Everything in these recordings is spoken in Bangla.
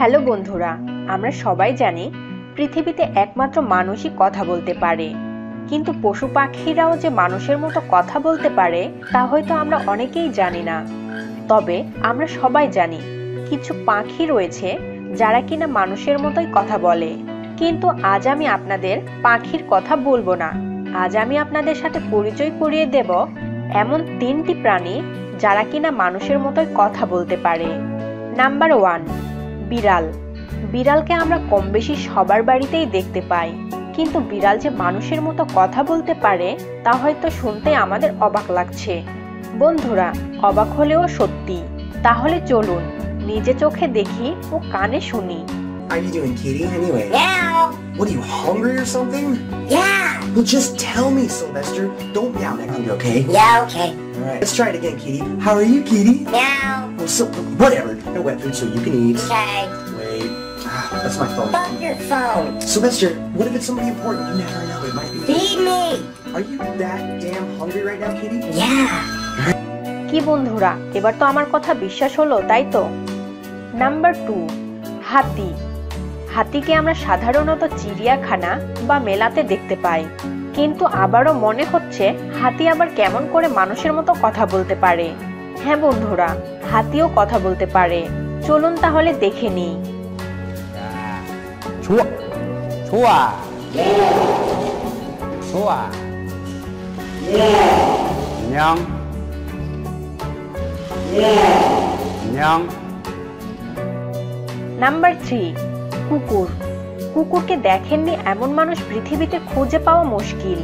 হ্যালো বন্ধুরা, আমরা সবাই জানি পৃথিবীতে একমাত্র মানুষই কথা বলতে পারে। কিন্তু পশু পাখিরাও যে মানুষের মতো কথা বলতে পারে তা হয়তো আমরা অনেকেই জানি না। তবে আমরা সবাই জানি কিছু পাখি রয়েছে যারা কিনা মানুষের মতোই কথা বলে। কিন্তু আজ আমি আপনাদের পাখির কথা বলবো না। আজ আমি আপনাদের সাথে পরিচয় করিয়ে দেব এমন 3টি প্রাণী যারা কিনা মানুষের মতোই কথা বলতে পারে। নাম্বার 1, বিড়াল। বিড়ালকে আমরা কম বেশি সবার বাড়িতেই দেখতে পাই, কিন্তু বিড়াল যে মানুষের মতো কথা বলতে পারে তা হয়তো শুনতে আমাদের অবাক লাগছে। বন্ধুরা, অবাক হলেও সত্যি। তাহলে চলুন নিজে চোখে দেখি ও কানে শুনি। How you doing, kitty? Anyway. Meow. What are you, hungry or something? Yeah. Well, just tell me, Sylvester. Don't meow like hungry, okay? Yeah, okay. All right. Let's try it again, kitty. How are you, kitty? Meow. Well, so whatever. No wet food, so you can eat. Okay. Wait. That's my phone. Fuck your phone. Sylvester, what if it's somebody important? You never know. It might be. Feed me. Are you that damn hungry right now, kitty? Yeah. কি বন্ধুরা, এবার তো আমার কথা বিশ্বাস হলো, তাই তো? নাম্বার 2, হাতি। হাতিকে আমরা সাধারণত চিড়িয়াখানা বা মেলাতে দেখতে পাই, কিন্তু আবারও মনে হচ্ছে হাতি আবার কেমন করে মানুষের মতো কথা বলতে পারে। হ্যাঁ বন্ধুরা, হাতিও কথা বলতে পারে। চলুন তাহলে দেখে নিই। 좋아, 좋아, 좋아. 안녕, 안녕. নাম্বার 3, কুকুর। কুকুরকে দেখেননি এমন মানুষ পৃথিবীতে খুঁজে পাওয়া মুশকিল।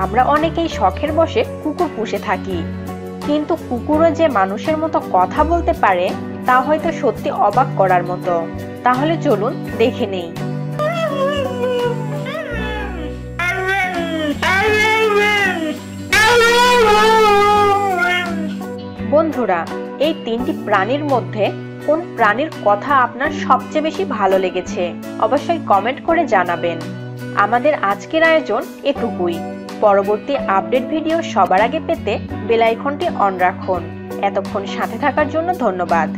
আমরা অনেকেই শখের বশে কুকুর পুষে থাকি, কিন্তু কুকুরও যে মানুষের মতো কথা বলতে পারে তা হয়তো সত্যি অবাক করার মতো। তাহলে চলুন দেখে নেই। বন্ধুরা, এই 3টি প্রাণীর মধ্যে কোন প্রাণীর কথা আপনার সবচেয়ে বেশি ভালো লেগেছে অবশ্যই কমেন্ট করে জানাবেন। আমাদের আজকের আয়োজন এটুকুই। পরবর্তী আপডেট ভিডিও সবার আগে পেতে বেল আইকনটি অন রাখুন। এতক্ষণ সাথে থাকার জন্য ধন্যবাদ।